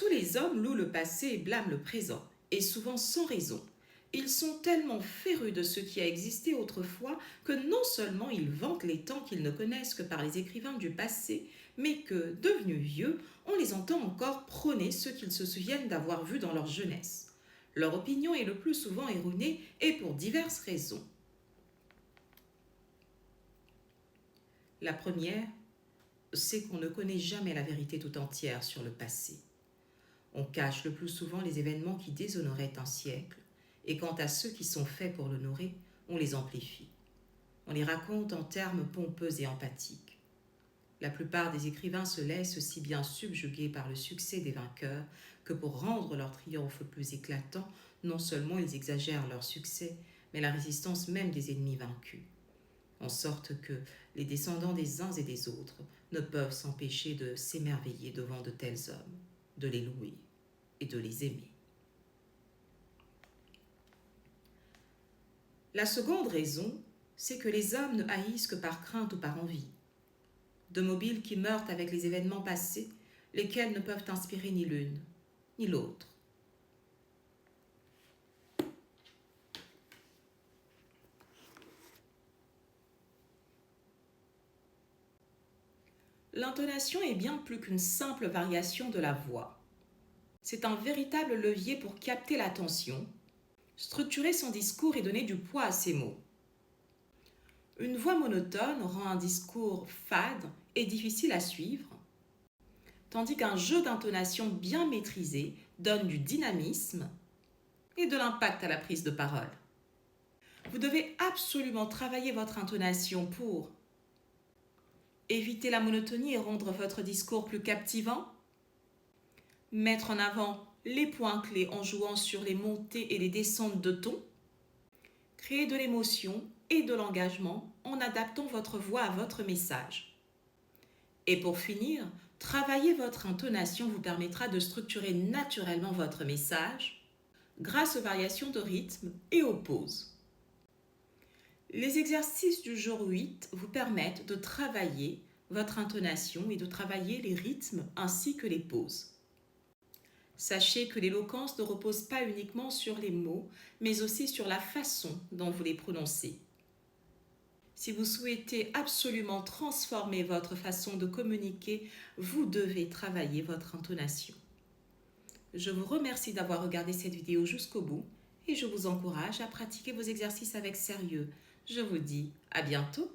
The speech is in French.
Tous les hommes louent le passé et blâment le présent, et souvent sans raison. Ils sont tellement férus de ce qui a existé autrefois que non seulement ils vantent les temps qu'ils ne connaissent que par les écrivains du passé, mais que, devenus vieux, on les entend encore prôner ce qu'ils se souviennent d'avoir vu dans leur jeunesse. Leur opinion est le plus souvent erronée et pour diverses raisons. La première, c'est qu'on ne connaît jamais la vérité tout entière sur le passé. On cache le plus souvent les événements qui déshonoraient un siècle, et quant à ceux qui sont faits pour l'honorer, on les amplifie. On les raconte en termes pompeux et empathiques. La plupart des écrivains se laissent si bien subjuguer par le succès des vainqueurs que pour rendre leur triomphe plus éclatant, non seulement ils exagèrent leur succès, mais la résistance même des ennemis vaincus. En sorte que les descendants des uns et des autres ne peuvent s'empêcher de s'émerveiller devant de tels hommes, de les louer et de les aimer. La seconde raison, c'est que les hommes ne haïssent que par crainte ou par envie. De mobiles qui meurent avec les événements passés, lesquels ne peuvent inspirer ni l'une ni l'autre. L'intonation est bien plus qu'une simple variation de la voix. C'est un véritable levier pour capter l'attention, structurer son discours et donner du poids à ses mots. Une voix monotone rend un discours fade et difficile à suivre, tandis qu'un jeu d'intonation bien maîtrisé donne du dynamisme et de l'impact à la prise de parole. Vous devez absolument travailler votre intonation pour éviter la monotonie et rendre votre discours plus captivant, mettre en avant les points clés en jouant sur les montées et les descentes de ton, créer de l'émotion et de l'engagement en adaptant votre voix à votre message. Et pour finir, travailler votre intonation vous permettra de structurer naturellement votre message grâce aux variations de rythme et aux pauses. Les exercices du jour 8 vous permettent de travailler votre intonation et de travailler les rythmes ainsi que les pauses. Sachez que l'éloquence ne repose pas uniquement sur les mots, mais aussi sur la façon dont vous les prononcez. Si vous souhaitez absolument transformer votre façon de communiquer, vous devez travailler votre intonation. Je vous remercie d'avoir regardé cette vidéo jusqu'au bout et je vous encourage à pratiquer vos exercices avec sérieux. Je vous dis à bientôt.